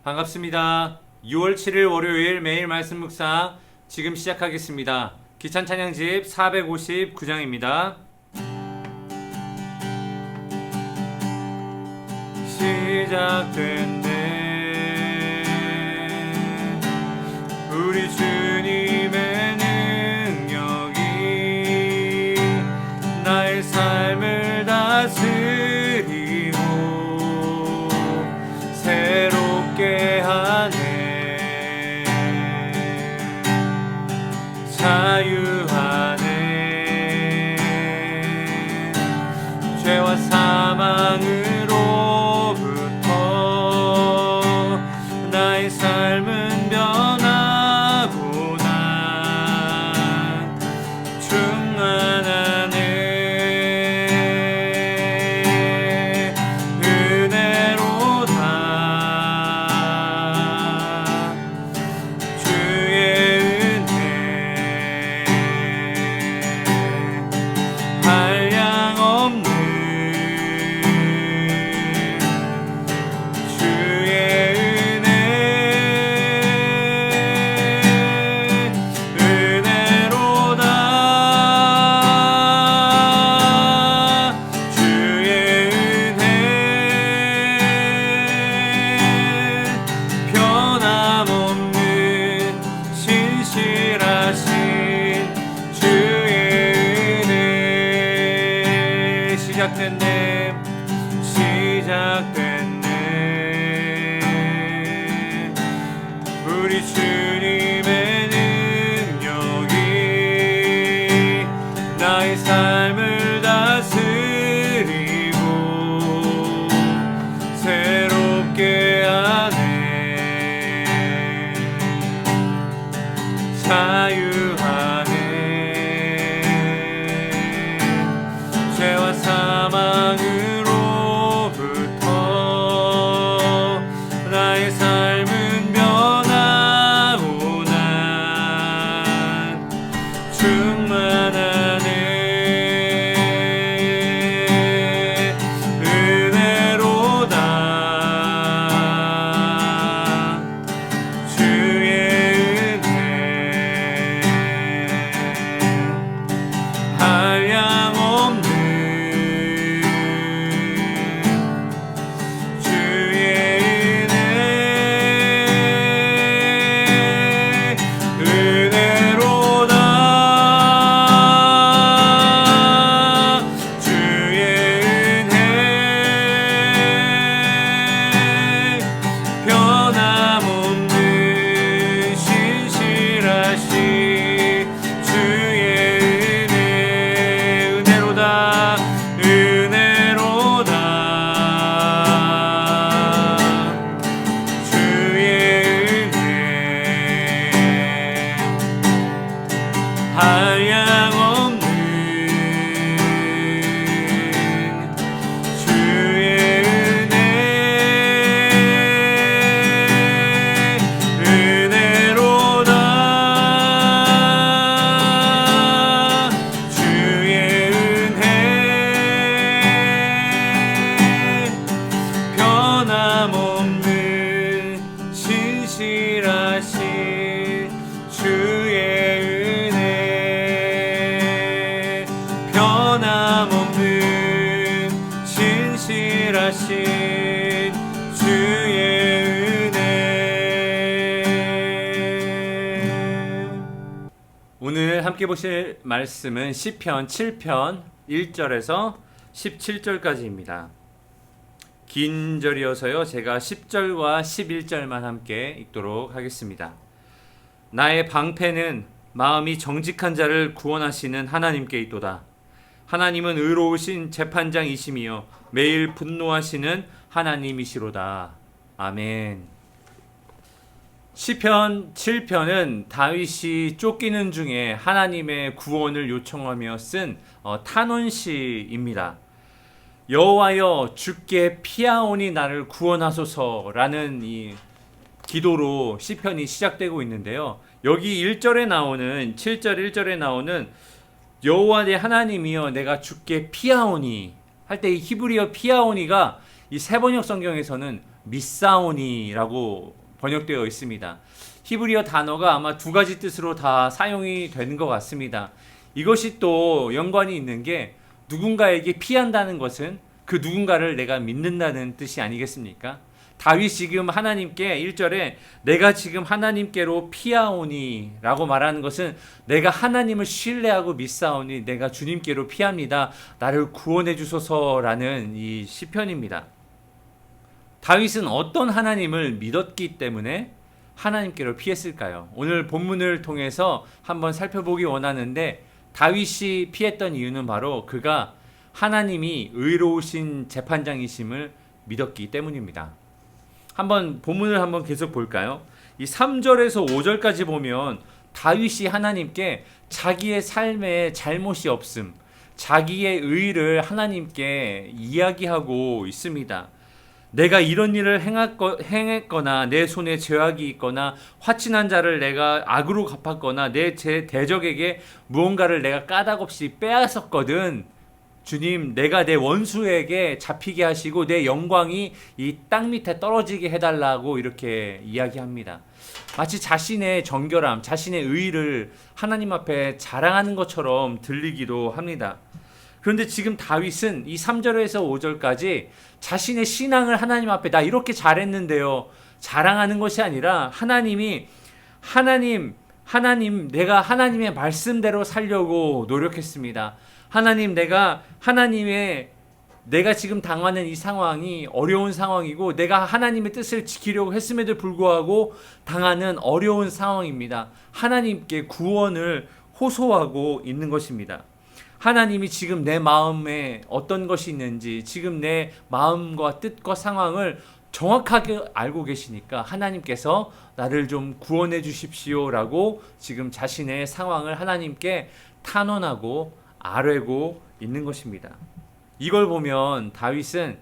반갑습니다. 6월 7일 월요일 매일 말씀 묵상 지금 시작하겠습니다. 기찬 찬양집 459장입니다. 시작됐네 우리 주님의 능력이 나의 삶을 다스리고 새롭게 하네 자유하네 죄와 사망으로부터 나의 삶은 변하고 난 충만하네 은혜로다 주의 은혜 한량없는 주의 은혜 은혜로다 주의 은혜 변함없는 신실하신 주의 은혜 시작됐네 우리 주님의 능력이 나의 삶을 다스리고 새롭게 하네 자유하네 죄와 사망으로부터 나의 삶은 변하고 난 충만하네 은혜로다 주의 은혜 한량없는 주의 은혜 은혜로다 주의 은혜 변함없는 신실하신 주의 은혜 은혜로다 은혜로다 주의 은혜 한량없는 주의 은혜 은혜로다 주의 은혜 변함없는 신실하신 주의 은혜 변함없는 신실하신 주의 은혜 오늘 함께 보실 말씀은 시편 7편 1절에서 17절까지입니다. 긴 절이어서요 제가 10절과 11절만 함께 읽도록 하겠습니다. 나의 방패는 마음이 정직한 자를 구원하시는 하나님께 있도다. 하나님은 의로우신 재판장이시며 매일 분노하시는 하나님이시로다. 아멘. 시편 7편은 다윗이 쫓기는 중에 하나님의 구원을 요청하며 쓴 탄원시입니다. 여호와여 주께 피하오니 나를 구원하소서라는 이 기도로 시편이 시작되고 있는데요. 여기 1절에 나오는 7절 1절에 나오는 여호와 내 하나님이여 내가 주께 피하오니 할 때 이 히브리어 피하오니가 이 세번역 성경에서는 미사오니라고 번역되어 있습니다. 히브리어 단어가 아마 두 가지 뜻으로 다 사용이 되는 것 같습니다. 이것이 또 연관이 있는 게 누군가에게 피한다는 것은 그 누군가를 내가 믿는다는 뜻이 아니겠습니까? 다윗이 지금 하나님께 1절에 내가 지금 하나님께로 피하오니 라고 말하는 것은 내가 하나님을 신뢰하고 믿사오니 내가 주님께로 피합니다. 나를 구원해 주소서라는 이 시편입니다. 다윗은 어떤 하나님을 믿었기 때문에 하나님께로 피했을까요? 오늘 본문을 통해서 한번 살펴보기 원하는데 다윗이 피했던 이유는 바로 그가 하나님이 의로우신 재판장이심을 믿었기 때문입니다. 한번 본문을 한번 계속 볼까요? 이 3절에서 5절까지 보면 다윗이 하나님께 자기의 삶에 잘못이 없음, 자기의 의를 하나님께 이야기하고 있습니다. 내가 이런 일을 행했거나 내 손에 죄악이 있거나 화친한 자를 내가 악으로 갚았거나 내 대적에게 무언가를 내가 까닭없이 빼앗았거든. 주님, 내가 내 원수에게 잡히게 하시고 내 영광이 이 땅 밑에 떨어지게 해달라고 이렇게 이야기합니다. 마치 자신의 정결함, 자신의 의의를 하나님 앞에 자랑하는 것처럼 들리기도 합니다. 그런데 지금 다윗은 이 3절에서 5절까지 자신의 신앙을 하나님 앞에 나 이렇게 잘했는데요 자랑하는 것이 아니라 하나님 내가 하나님의 말씀대로 살려고 노력했습니다. 하나님, 내가 지금 당하는 이 상황이 어려운 상황이고 내가 하나님의 뜻을 지키려고 했음에도 불구하고 당하는 어려운 상황입니다. 하나님께 구원을 호소하고 있는 것입니다. 하나님이 지금 내 마음에 어떤 것이 있는지, 지금 내 마음과 뜻과 상황을 정확하게 알고 계시니까 하나님께서 나를 좀 구원해 주십시오라고 지금 자신의 상황을 하나님께 탄원하고 아뢰고 있는 것입니다. 이걸 보면 다윗은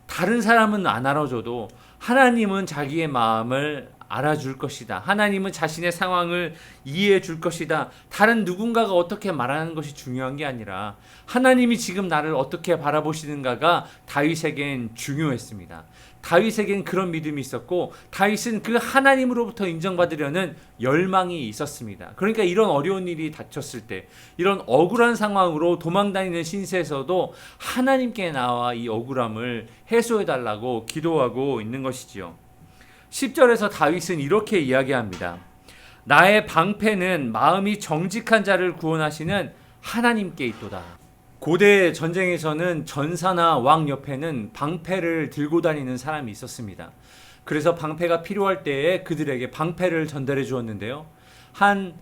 다른 사람은 안 알아줘도 하나님은 자기의 마음을 알아줄 것이다. 하나님은 자신의 상황을 이해해 줄 것이다. 다른 누군가가 어떻게 말하는 것이 중요한 게 아니라 하나님이 지금 나를 어떻게 바라보시는가가 다윗에겐 중요했습니다. 다윗에겐 그런 믿음이 있었고 다윗은 그 하나님으로부터 인정받으려는 열망이 있었습니다. 그러니까 이런 어려운 일이 닥쳤을 때, 이런 억울한 상황으로 도망다니는 신세에서도 하나님께 나와 이 억울함을 해소해달라고 기도하고 있는 것이지요. 10절에서 다윗은 이렇게 이야기합니다. 나의 방패는 마음이 정직한 자를 구원하시는 하나님께 있도다. 고대 전쟁에서는 전사나 왕 옆에는 방패를 들고 다니는 사람이 있었습니다. 그래서 방패가 필요할 때에 그들에게 방패를 전달해 주었는데요. 한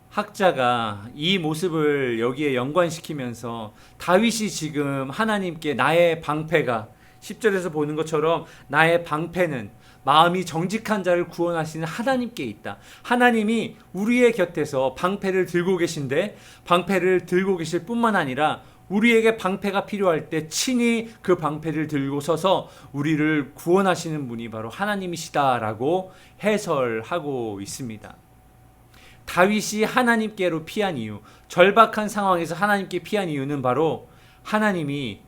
학자가 이 모습을 여기에 연관시키면서 다윗이 지금 하나님께 나의 방패가 10절에서 보는 것처럼 나의 방패는 마음이 정직한 자를 구원하시는 하나님께 있다. 하나님이 우리의 곁에서 방패를 들고 계신데 방패를 들고 계실 뿐만 아니라 우리에게 방패가 필요할 때 친히 그 방패를 들고 서서 우리를 구원하시는 분이 바로 하나님이시다라고 해설하고 있습니다. 다윗이 하나님께로 피한 이유, 절박한 상황에서 하나님께 피한 이유는 바로 하나님이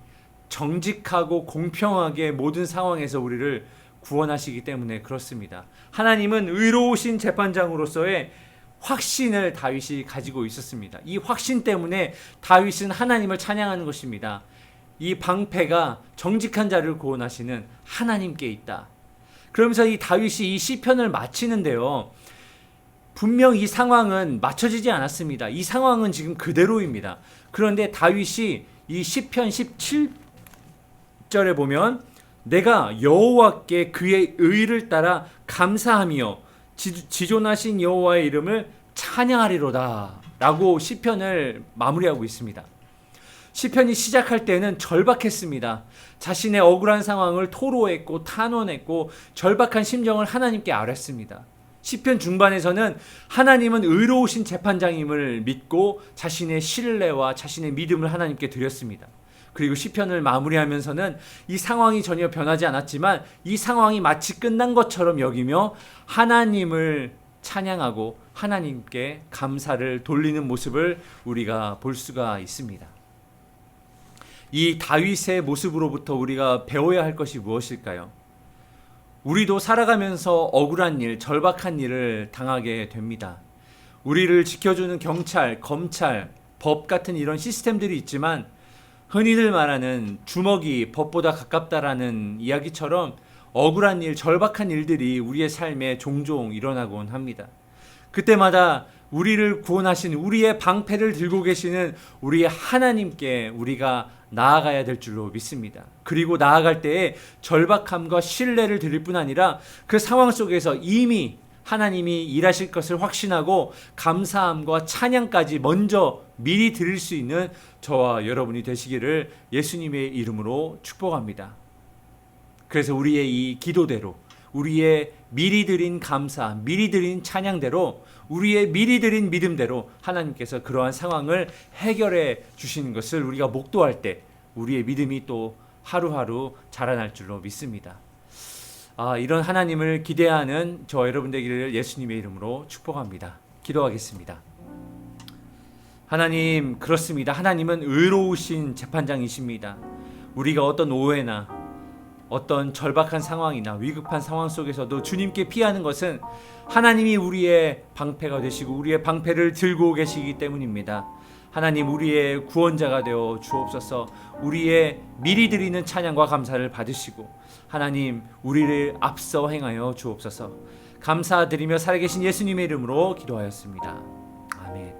정직하고 공평하게 모든 상황에서 우리를 구원하시기 때문에 그렇습니다. 하나님은 의로우신 재판장으로서의 확신을 다윗이 가지고 있었습니다. 이 확신 때문에 다윗은 하나님을 찬양하는 것입니다. 이 방패가 정직한 자를 구원하시는 하나님께 있다. 그러면서 이 다윗이 이 시편을 마치는데요. 분명 이 상황은 맞춰지지 않았습니다. 이 상황은 지금 그대로입니다. 그런데 다윗이 이 시편 17절에 보면 내가 여호와께 그의 의를 따라 감사하며 지존하신 여호와의 이름을 찬양하리로다 라고 시편을 마무리하고 있습니다. 시편이 시작할 때는 절박했습니다. 자신의 억울한 상황을 토로했고 탄원했고 절박한 심정을 하나님께 아뢰습니다. 시편 중반에서는 하나님은 의로우신 재판장임을 믿고 자신의 신뢰와 자신의 믿음을 하나님께 드렸습니다. 그리고 시편을 마무리하면서는 이 상황이 전혀 변하지 않았지만 이 상황이 마치 끝난 것처럼 여기며 하나님을 찬양하고 하나님께 감사를 돌리는 모습을 우리가 볼 수가 있습니다. 이 다윗의 모습으로부터 우리가 배워야 할 것이 무엇일까요? 우리도 살아가면서 억울한 일, 절박한 일을 당하게 됩니다. 우리를 지켜주는 경찰, 검찰, 법 같은 이런 시스템들이 있지만 흔히들 말하는 주먹이 법보다 가깝다라는 이야기처럼 억울한 일, 절박한 일들이 우리의 삶에 종종 일어나곤 합니다. 그때마다 우리를 구원하신 우리의 방패를 들고 계시는 우리의 하나님께 우리가 나아가야 될 줄로 믿습니다. 그리고 나아갈 때에 절박함과 신뢰를 드릴 뿐 아니라 그 상황 속에서 이미 하나님이 일하실 것을 확신하고 감사함과 찬양까지 먼저 미리 드릴 수 있는 저와 여러분이 되시기를 예수님의 이름으로 축복합니다. 그래서 우리의 이 기도대로, 우리의 미리 드린 감사, 미리 드린 찬양대로, 우리의 미리 드린 믿음대로 하나님께서 그러한 상황을 해결해 주시는 것을 우리가 목도할 때 우리의 믿음이 또 하루하루 자라날 줄로 믿습니다. 이런 하나님을 기대하는 저 여러분 되기를 예수님의 이름으로 축복합니다. 기도하겠습니다. 하나님, 그렇습니다. 하나님은 의로우신 재판장이십니다. 우리가 어떤 오해나 어떤 절박한 상황이나 위급한 상황 속에서도 주님께 피하는 것은 하나님이 우리의 방패가 되시고 우리의 방패를 들고 계시기 때문입니다. 하나님, 우리의 구원자가 되어 주옵소서. 우리의 미리 드리는 찬양과 감사를 받으시고 하나님, 우리를 앞서 행하여 주옵소서. 감사드리며 살아계신 예수님의 이름으로 기도하였습니다. 아멘.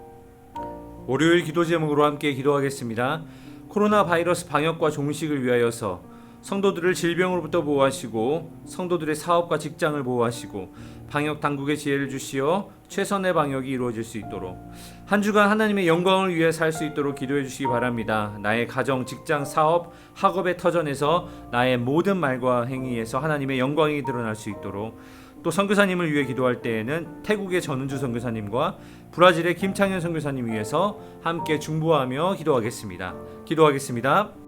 월요일 기도 제목으로 함께 기도하겠습니다. 코로나 바이러스 방역과 종식을 위하여서 성도들을 질병으로부터 보호하시고 성도들의 사업과 직장을 보호하시고 방역 당국의 지혜를 주시어 최선의 방역이 이루어질 수 있도록 한 주간 하나님의 영광을 위해 살 수 있도록 기도해 주시기 바랍니다. 나의 가정, 직장, 사업, 학업의 터전에서 나의 모든 말과 행위에서 하나님의 영광이 드러날 수 있도록 또 선교사님을 위해 기도할 때에는 태국의 전은주 선교사님과 브라질의 김창현 선교사님 위해서 함께 중보하며 기도하겠습니다. 기도하겠습니다.